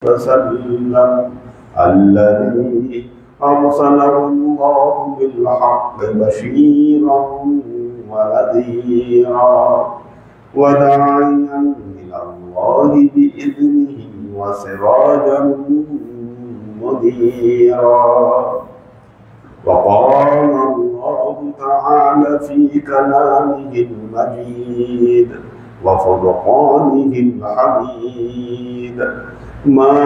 وسلم الذي أرسله الله بالحق بشيرا ونذيرا وداعيا إلى الله بإذنه وسراجا منيرا. وقال الله تعالى في كلامه المجيد وفرقانه الحميد: ما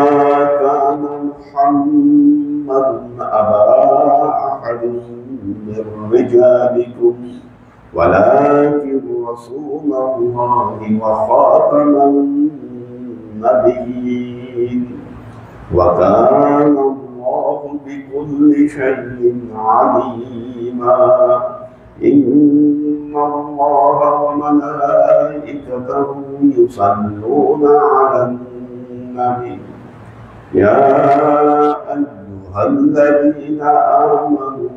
كان محمد أبا أحد من رجالكم ولكن رسول الله وخاتم النبيين وكان الله بكل شيء عليما. إن الله وملائكته يصلون على النبي يا أيها الذين آمنوا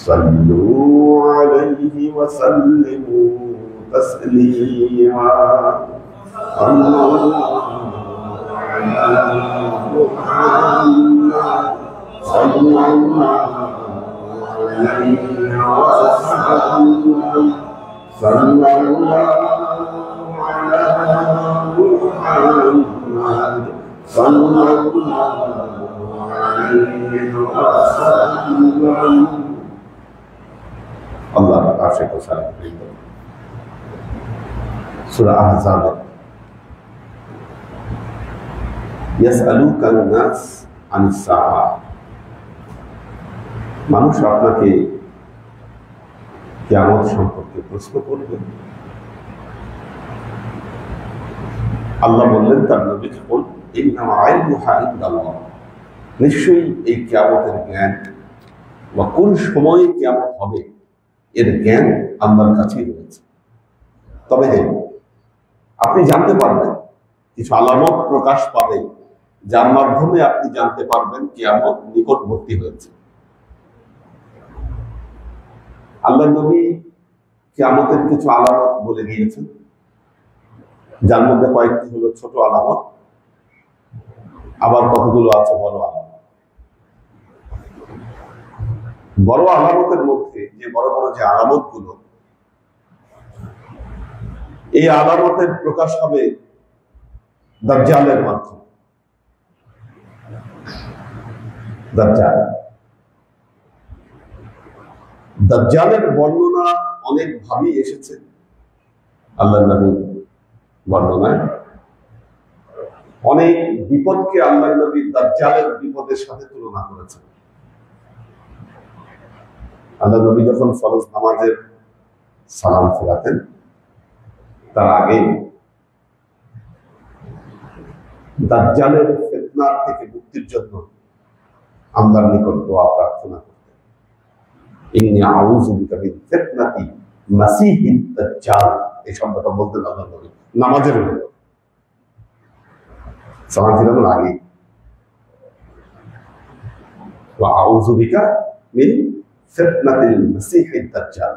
صلوا عليه وسلموا تسليما. اللهم على محمد صلى الله عليه وسلم صلى الله على محمد صلى الله عليه وسلم. আল্লাহ আশিক ও সালাম। সূরা আহজাব ইয়াসআলুকা আন-নাস আনিস-সাআ, মানুষ আপনাকে কিয়ামত সম্পর্কে প্রশ্ন করবে। আল্লাহ বললেন তার নবীকে, বল ইন্নামা ইলমুহা ইনদাল্লাহ, নিশ্চয়ই এই কিয়ামতের জ্ঞান বা কোন সময়ে কিয়ামত হবে এর জ্ঞান আল্লাহর কাছেই রয়েছে। তবে হ্যাঁ, আপনি জানতে পারবেন, কিছু আলামত প্রকাশ পাবে যার মাধ্যমে আপনি জানতে পারবেন কিয়ামত নিকটবর্তী হয়েছে। আল্লাহ নবী কিয়ামতের কিছু আলামত বলে গিয়েছেন, যার মধ্যে কয়েকটি হলো ছোট আলামত, আবার কতগুলো আছে বড় আলামত। বড় আলামতের মধ্যে যে বড় বড় যে আলামত গুলো, এই আলামতের প্রকাশ হবে দাজ্জালের মাধ্যমে। দাজ্জালের বর্ণনা অনেক ভাবেই এসেছে আল্লাহর নবীর বর্ণনায়। অনেক বিপদকে আল্লাহর নবী দাজ্জালের বিপদের সাথে তুলনা করেছেন। আল্লাহ নবী যখন ফরজ নামাজের সালাম ফেরাতেন, তার আগে দাজ্জালের ফিতনা থেকে মুক্তির জন্য আল্লাহর নিকট দোয়া প্রার্থনা করতেন। ইন্নী আউযু বিকা মিন ফিতনাতি মাসিহিদ দাজ্জাল, এই শব্দটা বলতেন আল্লাহ নবী নামাজের মধ্যে, সালাম ফেরানোর আগে। ওয়া আউযু বিকা মিন ফিতনাতিল মাসিহিদ দাজ্জাল,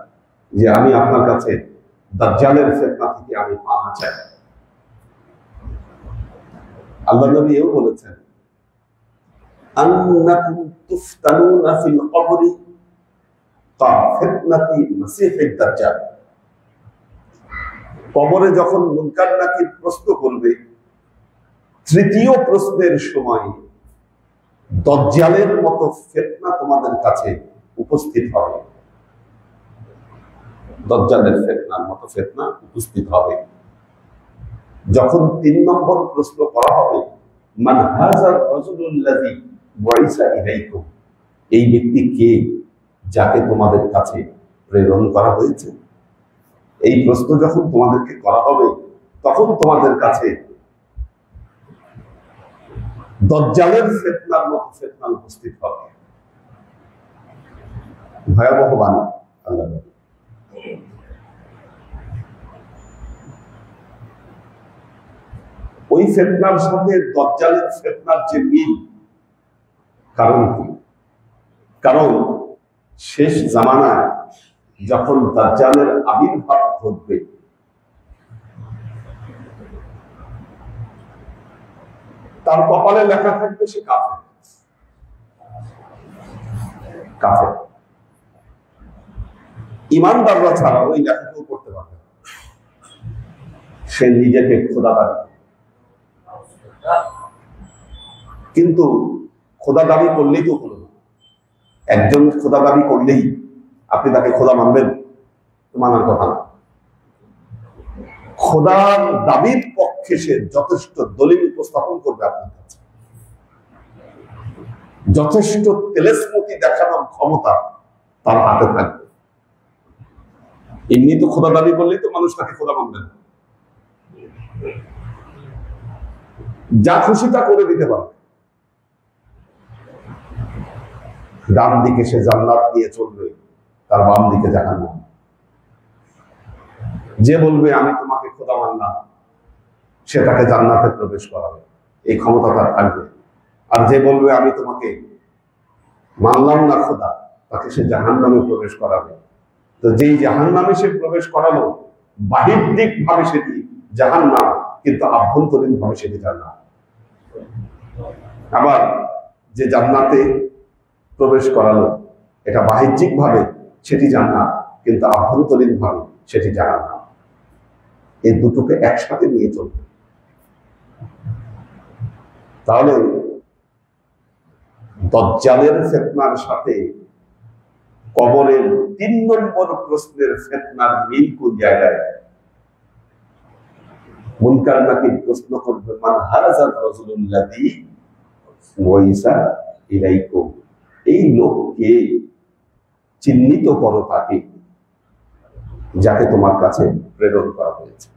যে আমি আপনার কাছে দাজ্জালের ফিতনা থেকে আমি পানা চাই। আল্লাহ নবী এও বলেছেন, আন্নাকুম তুফতানুনা ফিল কবরি কা ফিতনাতি মাসিহিদ দাজ্জাল, কবরে যখন মুনকার নাকির প্রশ্ন করবে, তৃতীয় প্রশ্নের সময় দাজ্জালের মতো ফিতনা তোমাদের কাছে উপস্থিত হবে। দাজ্জালের ফিতনার মতো ফিতনা উপস্থিত হবে। যখন ৩ নম্বর প্রশ্ন করা হবে, মান হাযার রাজুলুল্লাযী বুইসা ইলাইকুম, এই ব্যক্তি কে যাকে তোমাদের কাছে প্রেরণ করা হয়েছে। এই প্রশ্ন যখন তোমাদেরকে করা হবে, তখন তোমাদের কাছে দাজ্জালের ফিতনার মতো ফিতনা উপস্থিত হবে। ভয়াবহ বাণী আল্লাহ। ওই ফিতনার সাথে দাজ্জালের ফিতনার যে মিল, কারণ কি? কারণ শেষ জামানায় যখন দাজ্জালের আবির্ভাব ঘটবে, তার কপালে লেখা থাকবে সে কাফের। কাফের ইমানদাররা ছাড়া ওই লেখা কেউ করতে পারবে না। সে নিজেকে খোদা দাবি, কিন্তু খোদা দাবি করলেই তো হলো না। একজন খোদা দাবি করলেই আপনি তাকে খোদা মানবেন? মানার কথা না। খোদার দাবির পক্ষে সে যথেষ্ট দলিল উপস্থাপন করবে আপনার কাছে, যথেষ্ট তেলেসমতি দেখানোর ক্ষমতা তার হাতে থাকবে। এমনি তো খোদা দাবি করলেই তো মানুষ তাকে খোদা মানবে না। যা খুশি তা করে দিতে পারবে। ডান দিকে সে জান্নাত দিয়ে চলবে, তার বাম দিকে জাহান্নাম। যে বলবে আমি তোমাকে খোদা মানলাম, সে তাকে জান্নাতে প্রবেশ করাবে, এই ক্ষমতা তার থাকবে। আর যে বলবে আমি তোমাকে মানলাম না খোদা, তাকে সে জাহান্নামে প্রবেশ করাবে। তো যেই জাহান্নামে সে প্রবেশ করালো, বাহ্যিক ভাবে সেটি জাহান্নাম, কিন্তু আভ্যন্তরীণ ভাবে সেটি জান্নাত। আবার যে জান্নাতে প্রবেশ করালো, এটা বাহ্যিক ভাবে সেটি জান্নাত, কিন্তু আভ্যন্তরীণ ভাবে সেটি জাহান্নাম। এই দুটোকে একসাথে নিয়ে চলবে। তাহলে দাজ্জালের ফিতনার সাথে কবরের ৩ নম্বর প্রশ্নের ফিতনার মিল কোন জায়গায়? মুনকার নাকির প্রশ্ন করবে, মান হাযাল রাজুলুল্লাযী বুইসা ইলাইকুম, এই লোককে চিহ্নিত করো তাকে যাকে তোমার কাছে প্রেরণ করা হয়েছে।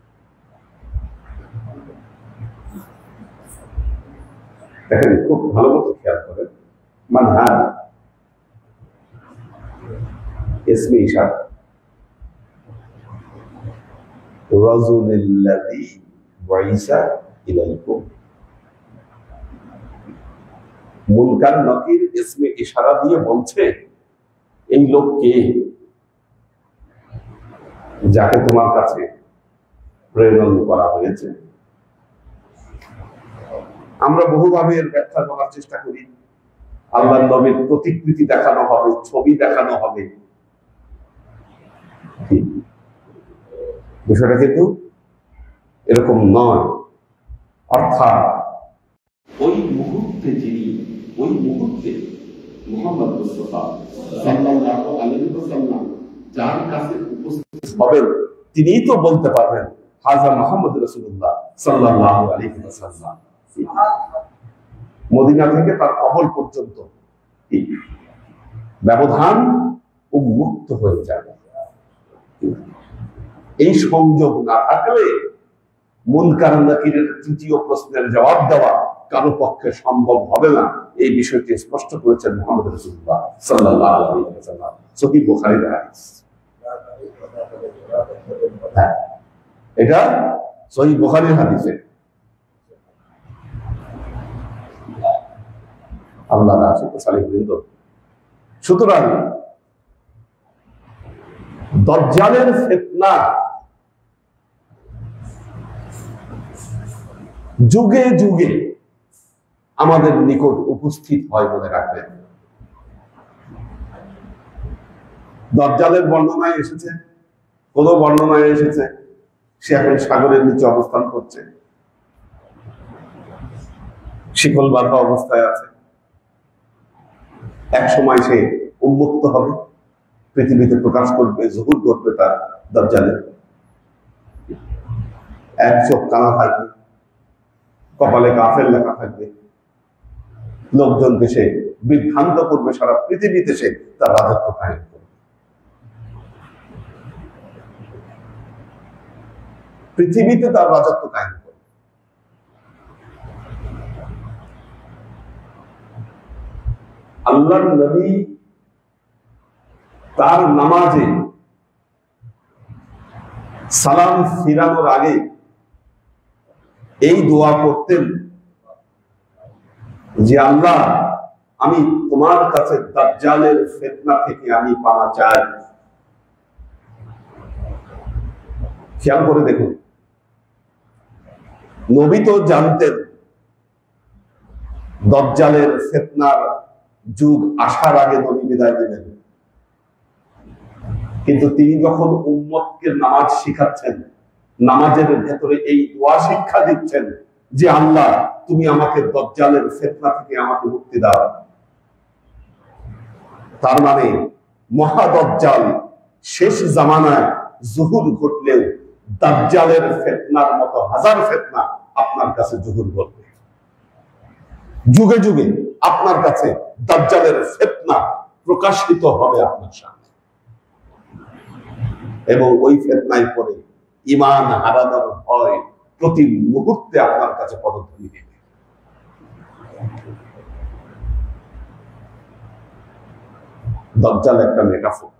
দেখেন, খুব ভালো মতো খেয়াল করেন, মান হাযা ইসমে ইশারা, রাজুলুল্লাযী বুইসা ইলাইকুম। মুনকার নাকির ইসমে ইশারা দিয়ে বলছে এই লোককে যাকে তোমার কাছে প্রেরণ করা হয়েছে। আমরা বহুভাবে এর ব্যাখ্যা করার চেষ্টা করি। আল্লাহর নবীর প্রতিকৃতি দেখানো হবে, ছবি দেখানো হবে। বিষয়টা কিন্তু এরকম নয়। অর্থাৎ ওই মুহূর্তে যিনি, ওই মুহূর্তে মুহাম্মদ মুস্তাফা সাল্লাল্লাহু আলাইহি ওয়াসাল্লাম যার কাছে উপস্থিত হবেন, তিনিই তো বলতে পারবেন হাযা মুহাম্মদ রাসূলুল্লাহ সাল্লাল্লাহু আলাইহি ওয়াসাল্লাম। মদিনা থেকে তার কবর পর্যন্ত ব্যবধান উন্মুক্ত হয়ে যাবে। এই সংযোগ না থাকলে মুনকার নাকিরের তৃতীয় প্রশ্নের জবাব দেওয়া কারো পক্ষে সম্ভব হবে না। এই বিষয়টি স্পষ্ট করেছেন মুহাম্মদ রাসূলুল্লাহ সাল্লাল্লাহু আলাইহি ওয়াসাল্লাম, সহিহ বুখারীর হাদিস। এটা সহিহ বুখারীর হাদিসে। আল্লাহ রাসূল সাল্লাল্লাহু আলাইহি। সুতরাং দাজ্জালের ফিতনা যুগে যুগে আমাদের নিকট উপস্থিত হয় বলে রাখবেন। দাজ্জালের বর্ণনায় এসেছে, কোন বর্ণনায় এসেছে সে এখন সাগরের নিচে অবস্থান করছে, শিকল বাঁধা অবস্থায় আছে। এক সময় সে উন্মুক্ত হবে, পৃথিবীতে প্রকাশ করবে, জহুর করবে তার দাজ্জালের। এক চোখ কানা থাকবে, কপালে কাফের লেখা থাকবে, লোকজনকে সে বিভ্রান্ত করবে, সারা পৃথিবীতে সে তার রাজত্ব কায়েম করবে। পৃথিবীতে তার রাজত্ব কায়েম করবে। আল্লাহর নবী তার নামাজে সালাম ফিরানোর আগে এই দোয়া করতেন যে আল্লাহ, আমি তোমার কাছে দাজ্জালের ফিতনা থেকে আমি পানা চাই। খেয়াল করে দেখুন, নবী তো জানতেন দাজ্জালের ফিতনার যুগ আসার আগে নবী বিদায় দিলেন, কিন্তু তিনি যখন উম্মতকে নামাজ শিখাচ্ছেন, নামাজের ভেতরে এই দোয়া শিক্ষা দিচ্ছেন যে আল্লাহ তুমি আমাকে দাজ্জালের ফিতনা থেকে আমাকে মুক্তি দাও। তার মানে মহাদাজ্জাল শেষ জামানায় জুহুর ঘটলেও দাজ্জালের ফিতনার মতো হাজার ফিতনা আপনার কাছে জুহুর ঘটবে। যুগে যুগে আপনার কাছে দাজ্জালের ফিতনা প্রকাশিত হবে আপনার সামনে, এবং ওই ফিতনায় পড়ে ঈমান হারানোর ভয় প্রতি মুহূর্তে আপনার কাছে পদধ্বনি দেবে। দাজ্জাল একটা মেটাফোর,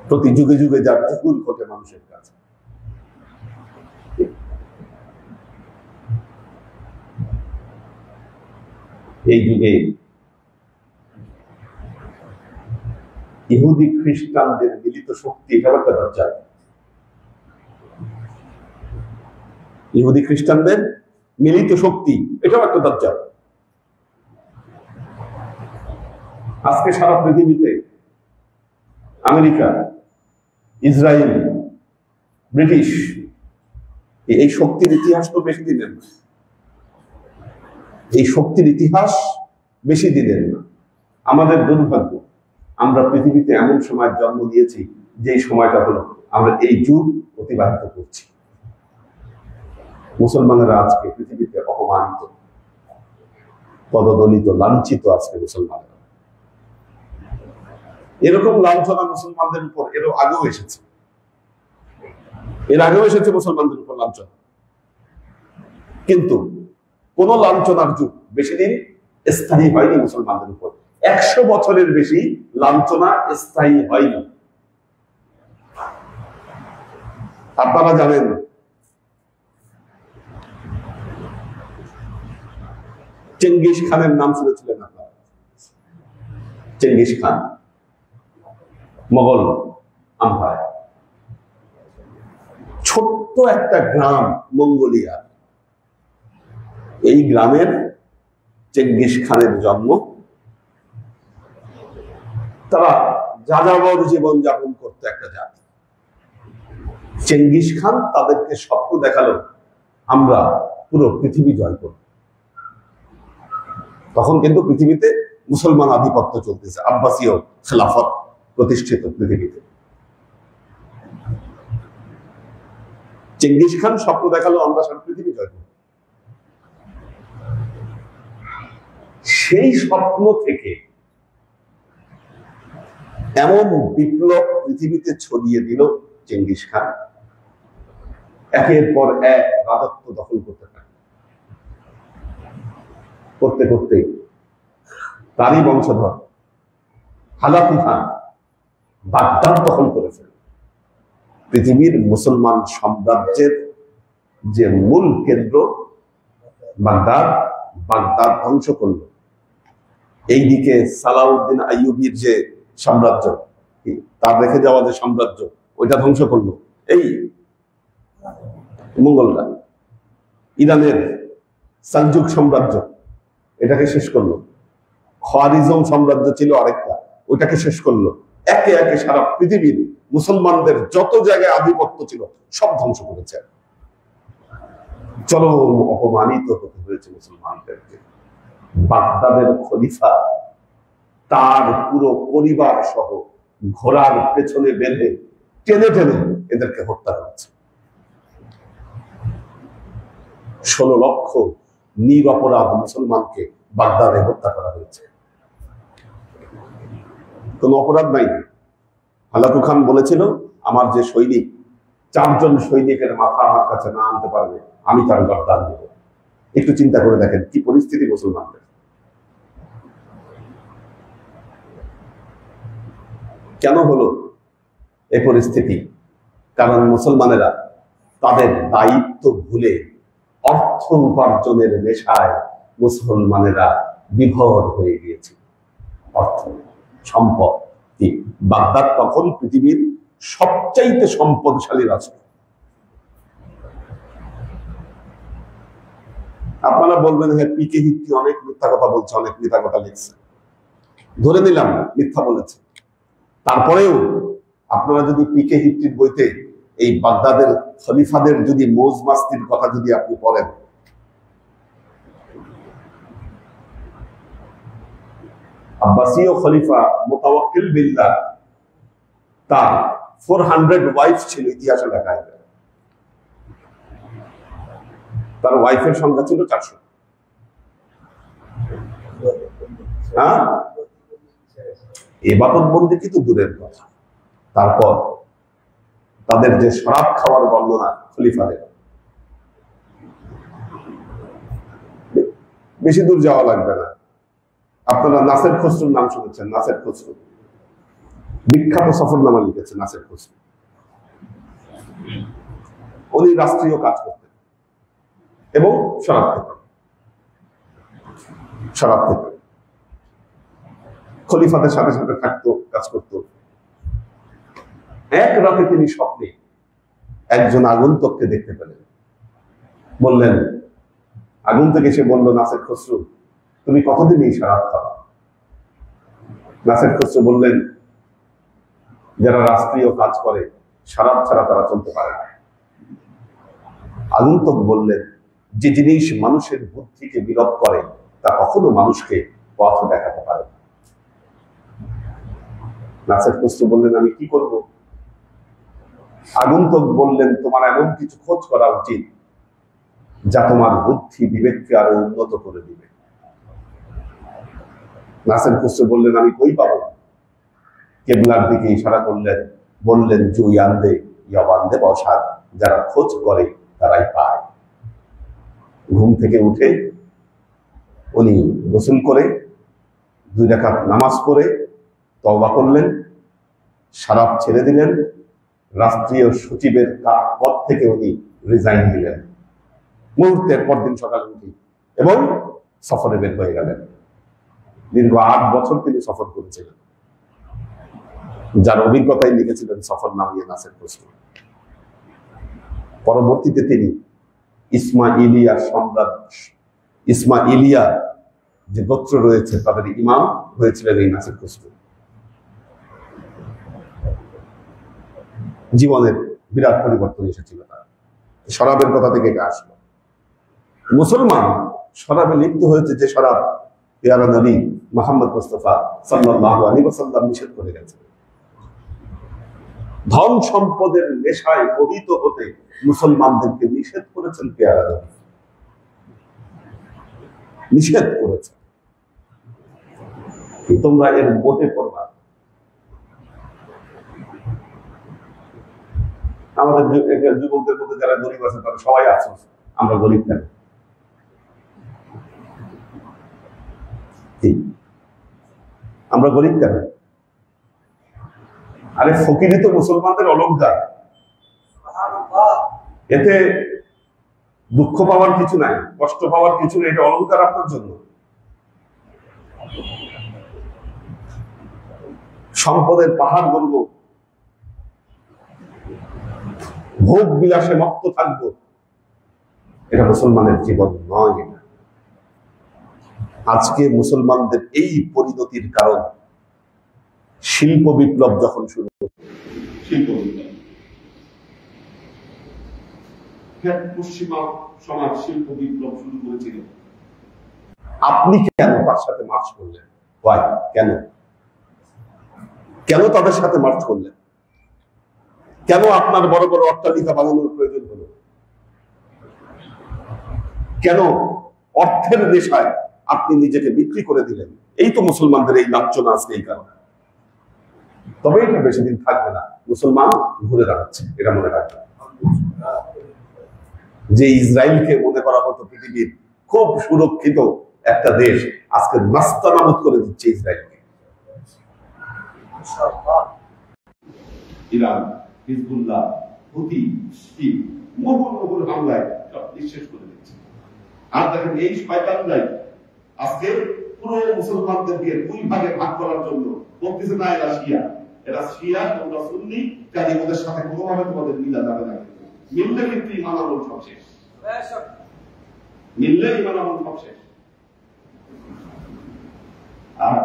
প্রতি যুগে যুগে যার জুহুর ঘটে মানুষের কাছে। এই যুগে ইহুদি খ্রিস্টানদের মিলিত শক্তি, এটাও একটা দাজ্জাল। ইহুদি খ্রিস্টানদের মিলিত শক্তি, এটাও একটা দাজ্জাল। আজকে সারা পৃথিবীতে আমেরিকা, ইসরায়েল, ব্রিটিশ, এই শক্তির ইতিহাস তো বেশি দিনের না। এই শক্তির ইতিহাস বেশি দিনের না। আমাদের দুর্ভাগ্য, আমরা পৃথিবীতে এমন সময় জন্ম দিয়েছি যে সময়টা হলো আমরা এই যুগ অতিবাহিত করছি। মুসলমানেরা আজকে পৃথিবীতে অপমানিত, পদদলিত, লাঞ্ছিত। আজকে মুসলমানেরা এরকম লাঞ্ছনা মুসলমানদের উপর এর আগেও এসেছে, মুসলমানদের উপর লাঞ্ছনা, কিন্তু কোন লাঞ্ছনার যুগ বেশি দিন স্থায়ী হয়নি মুসলমানদের উপর। 100 বছরের বেশি লাঞ্ছনা স্থায়ী হয়নি। আপনারা জানেন চেঙ্গিস খানের নাম শুনেছিলেন আপনারা? Genghis Khan, Mughal umpire. ছোট্ট একটা গ্রাম মঙ্গোলিয়া, এই গ্রামের চেঙ্গিস খানের জন্ম। তারা যাযাবর জীবন যাপন করতে একটা জাতি। চেঙ্গিস খান তাদেরকে স্বপ্ন দেখালো আমরা পুরো পৃথিবী জয় করব। তখন কিন্তু পৃথিবীতে মুসলমান আধিপত্য চলতেছে, আব্বাসীয় খেলাফত প্রতিষ্ঠিত পৃথিবীতে। চেঙ্গিস খান স্বপ্ন দেখালো আমরা সারা পৃথিবী জয় করব। সেই স্বপ্ন থেকে এমন বিপ্লব পৃথিবীতে ছড়িয়ে দিল চেঙ্গিস খান, একের পর এক রাজত্ব দখল করতে থাকে। করতে করতে তারই বংশধর হালাকু খান বাগদাদ দখল করে ফেলে। পৃথিবীর মুসলমান সাম্রাজ্যের যে মূল কেন্দ্র বাগদাদ ধ্বংস করল। এইদিকে সালাউদ্দিন আইয়ুবীর যে সাম্রাজ্য, তার রেখে যাওয়া যে সাম্রাজ্য, ওইটা ধ্বংস করলো এই মঙ্গলরা। ইরানের সালজুক সাম্রাজ্য, এটাকে শেষ করলো। খারিজম সাম্রাজ্য ছিল আরেকটা, ওইটাকে শেষ করলো। একে একে সারা পৃথিবীর মুসলমানদের যত জায়গায় আধিপত্য ছিল সব ধ্বংস করেছে। চরম অপমানিত হতে হয়েছে মুসলমানদেরকে। বাগদাদের খলিফা তার পুরো পরিবার সহ ঘোড়ার পেছনে বেঁধে টেনে টেনে এদেরকে হত্যা করেছে। 16 লক্ষ নিরপরাধ মুসলমানকে বাগদাদে হত্যা করা হয়েছে। কোন অপরাধ নাই। হালাকু খান বলেছিল, আমার যে সৈনিক, 4 জন সৈনিকের মাথা আমার কাছে না আনতে পারবে, আমি তার গর্দান দেব। একটু চিন্তা করে দেখেন কি পরিস্থিতি মুসলমানদের। কেন হলো এই পরিস্থিতি? কারণ মুসলমানেরা তাদের দায়িত্ব ভুলে অর্থ উপার্জনের নেশায় মুসলমানেরা বিভোর হয়ে গিয়েছে। অর্থ সম্পদ, বাগদাদ তখন পৃথিবীর সবচাইতে সম্পদশালী রাষ্ট্র। আপনারা বলবেন হ্যাঁ পিকে হিট্টি অনেক মিথ্যা কথা বলছে, অনেক মিথ্যা কথা লিখছে, ধরে নিলাম মিথ্যা বলেছে। তারপরেও আপনারা যদি পিকে হিট্টির বইতে এই বাগদাদের খলিফাদের যদি মৌজ মাস্তির কথা যদি আপনি পড়েন, আব্বাসীয় খলিফা মুতাওয়াক্কিল বিল্লাহ তার 400 ওয়াইফ ছিল, ইতিহাসে লেখা আছে। তার ওয়াইফের সংখ্যা ছিল 400। হ্যাঁ, ইবাদত বন্দি কিন্তু দূরের কথা। তারপর তাদের যে শরাব খাওয়ার বর্ণনা খলিফাদের, বেশি দূর যাওয়া লাগবে না, আপনারা নাসের খসরুর নাম শুনেছেন। নাসের খসরু বিখ্যাত সফরনামা লিখেছেন। নাসের খসরু উনি রাষ্ট্রীয় কাজ করতেন এবং শরাব খেতেন। শরাব খেতেন, খলিফাদের সাথে সাথে থাকতো, কাজ করত। এক রাতে তিনি স্বপ্নে একজন আগন্তুককে দেখতে পেলেন। বললেন, আগন্তুক এসে বলল, নাসের খসরু তুমি কতদিন এই শরাব খাবা? নাসের খসরু বললেন, যারা রাষ্ট্রীয় কাজ করে শরাব ছাড়া তারা চলতে পারে না। আগন্তুক বললেন, যে জিনিস মানুষের বুদ্ধিকে বিলোপ করে তা কখনো মানুষকে পথ দেখাতে পারে না। নাসের খসরু বললেন, আমি কি করব? আগন্তুক বললেন, তোমার এমন কিছু খোঁজ করা উচিত যা তোমার বুদ্ধি বিবেককে আরো উন্নত করে দিবে। নাসের খসরু বললেন, আমি কই পাবো? কেবলার দিকে ইশারা করলেন, বললেন, জুয়ান্দে ইয়াবান্দে বসাদ, যারা খোঁজ করে তারাই পায়। ঘুম থেকে উঠে উনি গোসল করে 2 রাকাত নামাজ পড়ে তওবা করলেন, শরাব ছেড়ে দিলেন, রাষ্ট্রীয় সচিবের পদ থেকে উনি রিজাইন দিলেন মুহূর্তের পরদিন সকালে উঠি, এবং সফরে বের হয়ে গেলেন। দীর্ঘ 8 বছর তিনি সফর করেছিলেন, যার অভিজ্ঞতায় লিখেছিলেন সফর নামিয়ে নাসের খসরু। পরবর্তীতে তিনি ইসমাইলিয়া সম্রাট, ইসমাইলিয়া যে গোত্র রয়েছে তাদের ইমাম হয়েছিলেন এই নাসের খসরু। জীবনের বিরাট পরিবর্তন এসেছিল তার। শরাবের কথা থেকে আসলো। মুসলমান শরাবে লিপ্ত হয়েছে, যে শরাব পেয়ারা নবী মুহাম্মদ মুস্তাফা সাল্লাল্লাহু আলাইহি ওয়াসাল্লাম নিষেধ করে গেছেন। ধন সম্পদের নেশায় মোহিত হতে মুসলমানদেরকে নিষেধ করেছেন পেয়ারা নবী, নিষেধ করেছেন। তোমরা এর মোহে পড়বা। আমাদের যুবকদের মধ্যে যারা গরিব আছে তারা সবাই আফসোস, আমরা গরিব কেন? আমরা গরিব কেন? আরে ফকিরি তো মুসলমানদের অলংকার, এতে দুঃখ পাওয়ার কিছু নাই, কষ্ট পাওয়ার কিছু নেই, এটা অলংকার আপনার জন্য। সম্পদের পাহাড় গড়ব, ভোগ বিলাসে মত্ত থাকবো, এটা মুসলমানের জীবন নয়। এটা আজকে মুসলমানদের এই পরিণতির কারণ শিল্প বিপ্লব যখন শুরু হলো, শিল্প বিপ্লব, পশ্চিমা সমাজ শিল্প বিপ্লব শুরু করেছিল। আপনি কেন তার সাথে মার্চ করলেন? কেন কেন তাদের সাথে মার্চ করলেন? কেন আপনার বড় বড় অট্টালিকা বানানোর প্রয়োজন হলো? কেন অর্থের নেশায় আপনি নিজেকে বিক্রি করে দিলেন? এই তো মুসলমানদের এই লাঞ্ছনা আজকে এই কারণে। তবে এটা বেশি দিন থাকবে না, মুসলমান ঘুরে দাঁড়াচ্ছে, এটা মনে রাখবেন। যে ইসরায়েলকে মনে করা হতো পৃথিবীর খুব সুরক্ষিত একটা দেশ, আজকে নাস্তানাবুদ করে দিচ্ছে ইসরায়েলকে। ইরান, হিজবুল্লাহ, হুতি, মুহুর হামলায় সব নিঃশেষ করে দিচ্ছে। আর দেখেন এই শয়তানরাই আজকে পুরো মুসলমানদেরকে 2 ভাগে ভাগ করার জন্য বলতেছে, না এরা শিয়া, এরা শিয়া, তোমরা সুন্নি, কাজে ওদের সাথে কোনোভাবে তোমাদের মিলা যাবে না। মিললে কিন্তু ইমান আমল সব শেষ। মিললে ইমান আমল সব শেষ। আর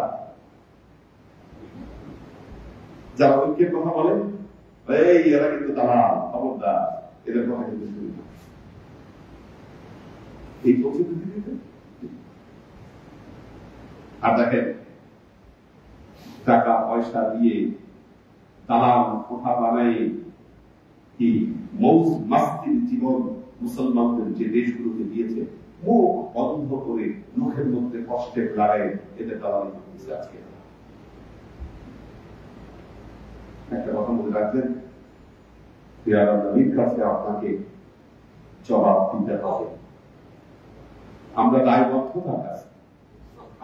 যারা ঐক্যের কথা বলে এই এরা কিন্তু দালাল, খবরদার, এদের কথা কিন্তু শুনি না। এই পরিস্থিতিতে আর দেখেন টাকা পয়সা দিয়ে দালাল কোঠা বানাই কি মৌজ মাস্তির জীবন মুসলমানদের যে দেশগুলোকে দিয়েছে, মুখ বন্ধ করে মুখের মধ্যে কষ্টের লড়াই এদের দালালি করতেছে। আজকে একটা কথা মনে রাখবেন, নবীর কাছে আপনাকে জবাব দিতে হবে। আমরা দায়বদ্ধতার কাছে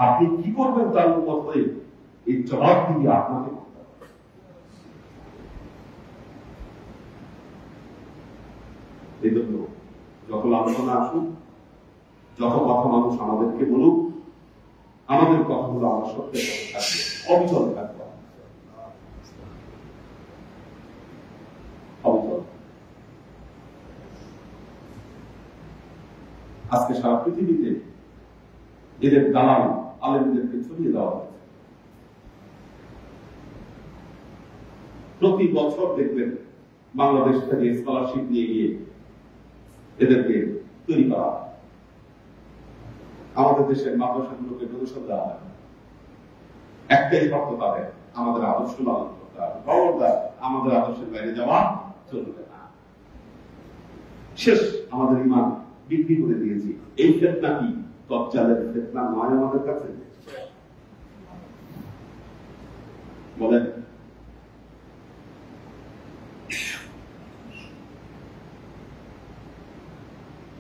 আপনি কি করবেন তার উন্মত হয়ে এই জবাব দিয়ে আপনাকে করতে হবে। এই জন্য যখন আলোচনা আসুক, যত কথা মানুষ আমাদেরকে বলুক, আমাদের কথাগুলো আমরা সত্যের পথে থাকবে, অবিচল থাকবে। আজকে সারা পৃথিবীতে এদের দালাল আলেমদেরকে ছড়িয়ে দেওয়া হয়েছে। প্রতি বছর দেখবেন বাংলাদেশ থেকে স্কলারশিপ নিয়ে গিয়ে এদেরকে তৈরি করা, আমাদের দেশের মাদ্রাসাগুলোকে ডোনেশন দেওয়া হয়। একটাই শর্ত তাদের, আমাদের আদর্শ লালন করতে হবে, খবরদার আমাদের আদর্শের বাইরে যাওয়া চলবে না। শেষ, আমাদের ইমান বিক্রি করে দিয়েছি। এই ফেতনা কি দজ্জালের ফেতনা নয় আমাদের কাছে? বলেন,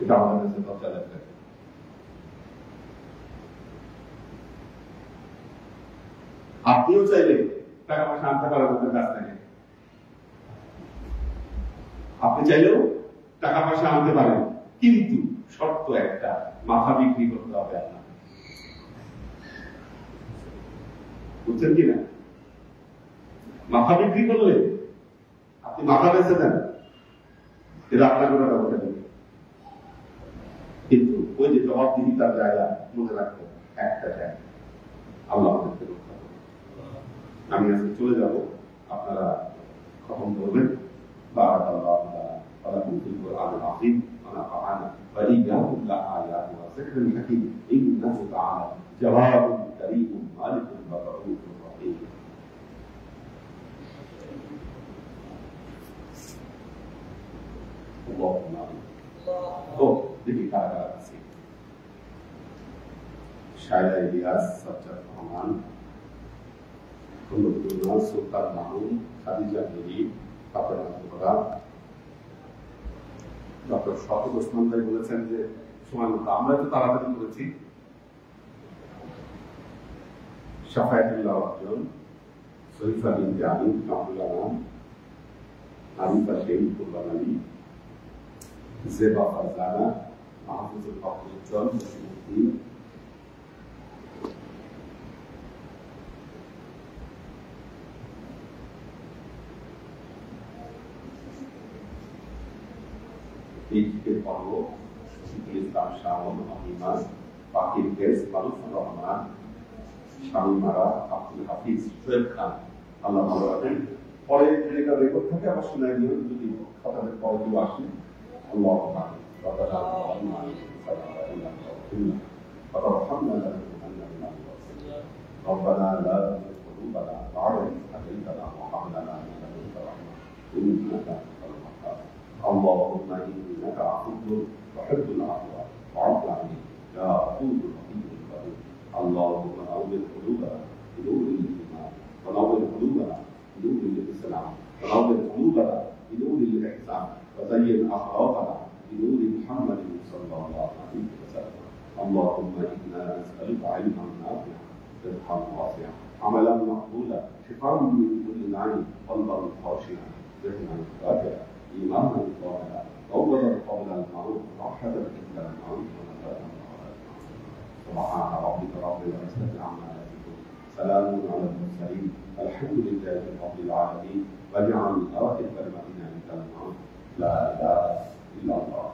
এটা আমাদের কাছে দজ্জালের ফেতনা। আপনিও চাইলে টাকা পয়সা আনতে পারেন আপনার কাছ থেকে, আপনি চাইলেও টাকা পয়সা আনতে পারেন, কিন্তু শর্ত একটা, মাথা বিক্রি করতে হবে আপনার। বুঝছেন কিনা? মাথা বিক্রি করলে আপনি মাথা বেঁচে দেন, এটা আপনার কোনো ব্যবস্থা নেই। কিন্তু ওই যে জবাবদিহিতার জায়গা মনে রাখতে একটা জায়গা, আল্লাহ আমাদেরকে রক্ষা করবে। আমি আজকে চলে যাব, আপনারা খতম করবেন। বারাকাল্লাহু লাকুম ফিল কুরআনিল আযীম ওয়া নাফা'না ওয়া ইয়্যাকুম বিআয়াতিহি ওয়া যিকরিল হাকীম ইন্নাহু তাআলা জাওয়াদুন কারীমুন মালিকুন ওয়া রাউফুর রহিম। আল্লাহুম্মা আমিন। দেখি কারা কারা আছে। শায়লা ইলিয়াস, সাজ্জাদ রহমান, সুলতান মাহমুদ, খাদিজা মেরি, ডক্টর শওকত ওসমান ভাই বলেছেন যে সময় মতো, আমরা একটু তাড়াতাড়ি করেছি। শাফায়াতুল্লাহ অর্জন, শরীফা বিনতে আমিন, কামরুল্লাহ নাম, আরিফা শেখ, কুরবান আলী, জেবা ফারজানা, মাহফুজুল হক উজ্জ্বল, জসিমউদ্দিন, এইচকের পর্ব, শফিকুল ইসলাম শাওন, অহিমান, পাকির কেস, মারুফুর রহমান, শামিমারা, আব্দুল হাফিজ, শোয়েব খান। আল্লাহ ভালো রাখেন। পরে যেটা রেকর্ড থাকে আবার শোনায় নিয়ে যদি কথাদের পরে কেউ আসে, আল্লাহ ربنا لا تزغ قلوبنا بعد إذ هديتنا وهب لنا من لدنك رحمة إنك أنت الوهاب. اللهم إنك عفو تحب العفو فاعف عني يا غفور رحيم كريم. اللهم نور قلوبنا بنور الإيمان، ونور قلوبنا بنور الإسلام، ونور قلوبنا بنور الإحسان، وزين أخلاقنا بنور محمد صلى الله عليه وسلم. اللهم إنا نسألك علما نافعا، رزقا واسعا، عملا مقبولا، شفاء من كل داء، قلبا خاشعا، ذهنا ذاكرا، إيمانا ظاهرا، توبة قبل الموت، راحة عند الموت، ونجاة سبحان ربك رب العزة عما يصفون، سلام على المرسلين، الحمد لله رب العالمين. واجعل آخر كلمتنا عند الموت لا إله إلا الله.